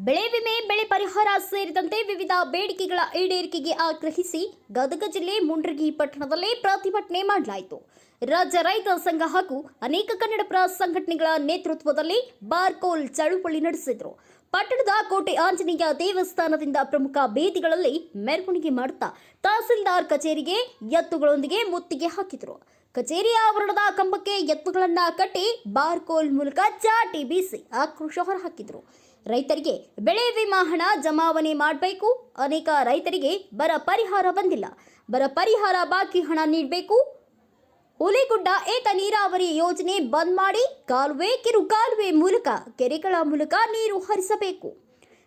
ಬೆಳೆ ವಿಮೆ, ಬೆಳೆ ಪರಿಹಾರ ಸೇರಿದಂತೆ ವಿವಿಧ ಬೇಡಿಕೆಗಳ ಈಡೇರಿಕೆಗೆ ಆಗ್ರಹಿಸಿ ಗದಗ ಜಿಲ್ಲೆ ಮುಂಡ್ರಗಿ ಪಟ್ಟಣದಲ್ಲಿ ಪ್ರತಿಭಟನೆ ಮಾಡಲಾಯಿತು. ರಾಜ್ಯ ರೈತ ಸಂಘ ಹಾಗೂ ಅನೇಕ ಕನ್ನಡಪರ ಸಂಘಟನೆಗಳ ನೇತೃತ್ವದಲ್ಲಿ ಬಾರ್ಕೋಲ್ ಚಳುವಳಿ ನಡೆಸಿದರು. ಪಟ್ಟಣದ ಕೋಟೆ ಆಂಜನೇಯ ದೇವಸ್ಥಾನದಿಂದ ಪ್ರಮುಖ ಬೀದಿಗಳಲ್ಲಿ ಮೆರವಣಿಗೆ ಮಾಡುತ್ತಾ ತಹಸೀಲ್ದಾರ್ ಕಚೇರಿಗೆ ಎತ್ತುಗಳೊಂದಿಗೆ ಮುತ್ತಿಗೆ ಹಾಕಿದರು. ಕಚೇರಿ ಆವರಣದ ಕಂಬಕ್ಕೆ ಎತ್ತುಗಳನ್ನು ಕಟ್ಟಿ ಬಾರ್ಕೋಲ್ ಮೂಲಕ ಚಾಟಿ ಬೀಸಿ ಆಕ್ರೋಶ ಹೊರಹಾಕಿದರು. ರೈತರಿಗೆ ಬೆಳೆ ವಿಮಾ ಹಣ ಜಮಾವಣೆ ಮಾಡಬೇಕು. ಅನೇಕ ರೈತರಿಗೆ ಬರ ಪರಿಹಾರ ಬಂದಿಲ್ಲ. ಬರ ಪರಿಹಾರ ಬಾಕಿ ಹಣ ನೀಡಬೇಕು. ಹುಲಿಗುಡ್ಡ ಏತ ನೀರಾವರಿ ಯೋಜನೆ ಬಂದ್ ಮಾಡಿ ಕಾಲುವೆ, ಕಿರು ಕಾಲುವೆ ಮೂಲಕ ಕೆರೆಗಳ ಮೂಲಕ ನೀರು ಹರಿಸಬೇಕು.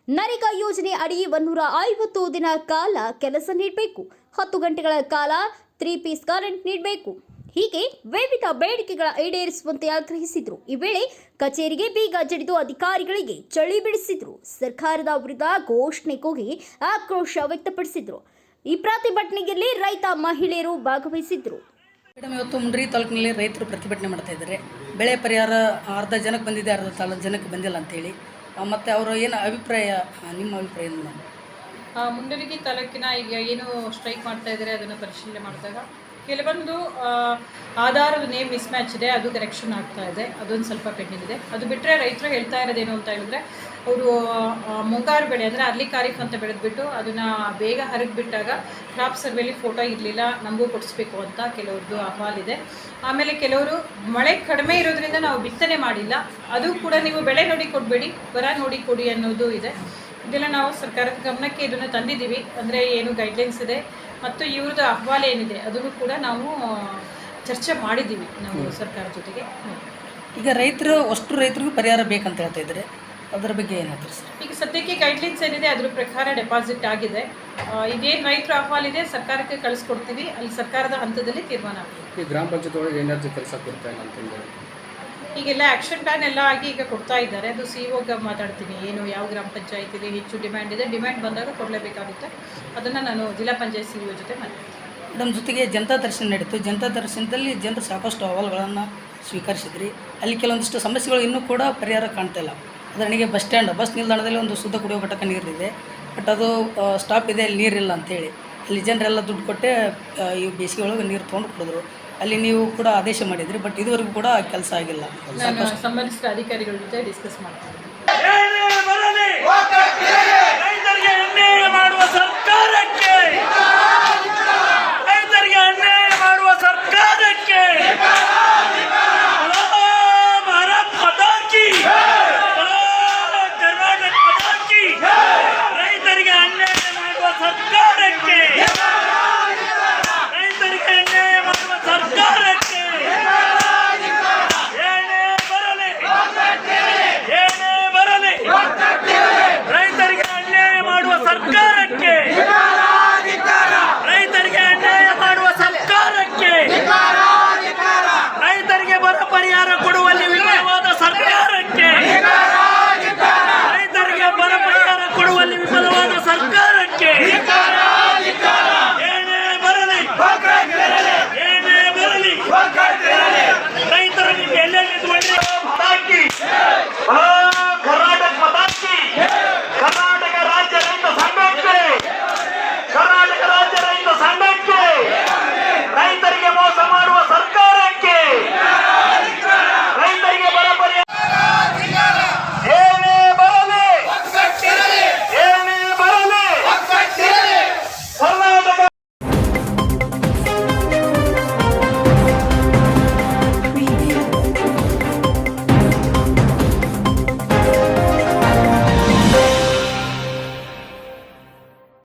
ನರೇಗಾ ಯೋಜನೆ ಅಡಿ 150 ದಿನ ಕಾಲ ಕೆಲಸ ನೀಡಬೇಕು. 10 ಗಂಟೆಗಳ ಕಾಲ 3 ಪೀಸ್ ಕರೆಂಟ್ ನೀಡಬೇಕು. ಹೀಗೆ ವಿವಿಧ ಬೇಡಿಕೆಗಳ ಈಡೇರಿಸುವಂತೆ ಆಗ್ರಹಿಸಿದರು. ಈ ವೇಳೆ ಕಚೇರಿಗೆ ಬೀಗ ಜಡಿದು ಅಧಿಕಾರಿಗಳಿಗೆ ಚಳಿ ಬಿಡಿಸಿದ್ರು. ಸರ್ಕಾರದ ವಿರುದ್ಧ ಘೋಷಣೆ ಕೂಗಿ ಆಕ್ರೋಶ ವ್ಯಕ್ತಪಡಿಸಿದ್ರು. ಈ ಪ್ರತಿಭಟನೆಯಲ್ಲಿ ರೈತ ಮಹಿಳೆಯರು ಭಾಗವಹಿಸಿದ್ರು. ಮೇಡಮ್, ಇವತ್ತು ಮುಂಡ್ರಿ ತಾಲೂಕಿನಲ್ಲಿ ರೈತರು ಪ್ರತಿಭಟನೆ ಮಾಡ್ತಾ ಇದ್ದಾರೆ. ಬೆಳೆ ಪರಿಹಾರ ಅರ್ಧ ಜನಕ್ಕೆ ಬಂದಿದೆ, ಅರ್ಧ ಜನಕ್ಕೆ ಬಂದಿಲ್ಲ ಅಂತೇಳಿ. ಮತ್ತು ಅವರ ಏನು ಅಭಿಪ್ರಾಯ, ನಿಮ್ಮ ಅಭಿಪ್ರಾಯ ಏನು? ಮುಂಡರಗಿ ತಾಲೂಕಿನ ಈಗ ಏನು ಸ್ಟ್ರೈಕ್ ಮಾಡ್ತಾ ಇದ್ದಾರೆ ಅದನ್ನು ಪರಿಶೀಲನೆ ಮಾಡಿದಾಗ ಕೆಲವೊಂದು ಆಧಾರದ ನೇಮ್ ಮಿಸ್ ಮ್ಯಾಚ್ ಇದೆ, ಅದು ಕರೆಕ್ಷನ್ ಆಗ್ತಾ ಇದೆ. ಅದೊಂದು ಸ್ವಲ್ಪ ಪೆಂಡಿಂಗ್ ಇದೆ. ಅದು ಬಿಟ್ಟರೆ ರೈತರು ಹೇಳ್ತಾ ಇರೋದೇನು ಅಂತ ಹೇಳಿದ್ರೆ, ಅವರು ಮುಂಗಾರು ಬೆಳೆ ಅಂದರೆ ಅರ್ಲಿ ಖಾರಿಫ್ ಅಂತ ಬೆಳೆದ್ಬಿಟ್ಟು ಅದನ್ನು ಬೇಗ ಹರಿದ್ಬಿಟ್ಟಾಗ ಕ್ರಾಪ್ ಸರ್ವೇಲಿ ಫೋಟೋ ಇರಲಿಲ್ಲ, ನಮಗೂ ಕೊಡಿಸ್ಬೇಕು ಅಂತ ಕೆಲವ್ರದ್ದು ಅಹವಾಲಿದೆ. ಆಮೇಲೆ ಕೆಲವರು ಮಳೆ ಕಡಿಮೆ ಇರೋದ್ರಿಂದ ನಾವು ಬಿತ್ತನೆ ಮಾಡಿಲ್ಲ, ಅದು ಕೂಡ ನೀವು ಬೆಳೆ ನೋಡಿ ಕೊಡಬೇಡಿ, ಬರ ನೋಡಿ ಕೊಡಿ ಅನ್ನೋದು ಇದೆ. ಇದೆಲ್ಲ ನಾವು ಸರ್ಕಾರದ ಗಮನಕ್ಕೆ ಇದನ್ನು ತಂದಿದ್ದೀವಿ. ಅಂದರೆ ಏನು ಗೈಡ್ಲೈನ್ಸ್ ಇದೆ ಮತ್ತು ಇವ್ರದ್ದು ಅಹವಾಲು ಏನಿದೆ ಅದನ್ನು ಕೂಡ ನಾವು ಚರ್ಚೆ ಮಾಡಿದ್ದೀವಿ ನಾವು ಸರ್ಕಾರದ ಜೊತೆಗೆ. ಈಗ ಅಷ್ಟು ರೈತರಿಗೂ ಪರಿಹಾರ ಬೇಕಂತ ಹೇಳ್ತಾ ಇದ್ದಾರೆ, ಅದರ ಬಗ್ಗೆ ಏನಾದರೂ ಸರ್? ಈಗ ಸದ್ಯಕ್ಕೆ ಗೈಡ್ಲೈನ್ಸ್ ಏನಿದೆ ಅದ್ರ ಪ್ರಕಾರ ಡೆಪಾಸಿಟ್ ಆಗಿದೆ. ಇದೇನು ರೈತರ ಅಹವಾಲಿದೆ ಸರ್ಕಾರಕ್ಕೆ ಕಳಿಸ್ಕೊಡ್ತೀವಿ, ಅಲ್ಲಿ ಸರ್ಕಾರದ ಹಂತದಲ್ಲಿ ತೀರ್ಮಾನ ಆಗ್ತದೆ. ಈ ಗ್ರಾಮ ಪಂಚಾಯತ್ ಒಳಗೆ ಏನಾದರೂ ಕೆಲಸ ಕೊಡ್ತಾ ಇಲ್ಲ ಅಂತಂದರೆ ಈಗೆಲ್ಲ ಆ್ಯಕ್ಷನ್ ಪ್ಲಾನ್ ಎಲ್ಲ ಆಗಿ ಈಗ ಕೊಡ್ತಾ ಇದ್ದಾರೆ. ಅದು CO ಮಾತಾಡ್ತೀನಿ, ಏನು ಯಾವ ಗ್ರಾಮ ಪಂಚಾಯತಿಗೆ ಹೆಚ್ಚು ಡಿಮ್ಯಾಂಡ್ ಇದೆ, ಡಿಮ್ಯಾಂಡ್ ಬಂದಾಗ ಕೊಡಲೇಬೇಕಾಗುತ್ತೆ. ಅದನ್ನು ನಾನು ಜಿಲ್ಲಾ ಪಂಚಾಯತ್ CO ಜೊತೆ ಮಾತಾಡ್ತೀನಿ. ನಮ್ಮ ಜೊತೆಗೆ ಜನತಾ ದರ್ಶನ ನಡೀತು. ಜನತಾ ದರ್ಶನದಲ್ಲಿ ಜನರು ಸಾಕಷ್ಟು ಅಹವಾಲುಗಳನ್ನು ಸ್ವೀಕರಿಸಿದ್ರಿ. ಅಲ್ಲಿ ಕೆಲವೊಂದಿಷ್ಟು ಸಮಸ್ಯೆಗಳು ಇನ್ನೂ ಕೂಡ ಪರಿಹಾರ ಕಾಣ್ತಾ ಇಲ್ಲ. ಉದಾಹರಣೆಗೆ ಬಸ್ ನಿಲ್ದಾಣದಲ್ಲಿ ಒಂದು ಶುದ್ಧ ಕುಡಿಯುವ ಘಟಕ ನೀರಿದೆ, ಬಟ್ ಅದು ಸ್ಟಾಪ್ ಇದೆ, ಅಲ್ಲಿ ನೀರಿಲ್ಲ ಅಂಥೇಳಿ ಅಲ್ಲಿ ಜನರೆಲ್ಲ ದುಡ್ಡು ಕೊಟ್ಟೆ ಈ ಬೇಸಿಗೆ ಒಳಗೆ ನೀರು ತೊಗೊಂಡು ಕುಡಿದ್ರು. ಅಲ್ಲಿ ನೀವು ಕೂಡ ಆದೇಶ ಮಾಡಿದ್ರಿ, ಬಟ್ ಇದುವರೆಗೂ ಕೂಡ ಕೆಲಸ ಆಗಿಲ್ಲ. ನಾನು ಸಂಬಂಧಿಸಿದ ಅಧಿಕಾರಿಗಳ ಜೊತೆ ಡಿಸ್ಕಸ್ ಮಾಡ್ತೀನಿ.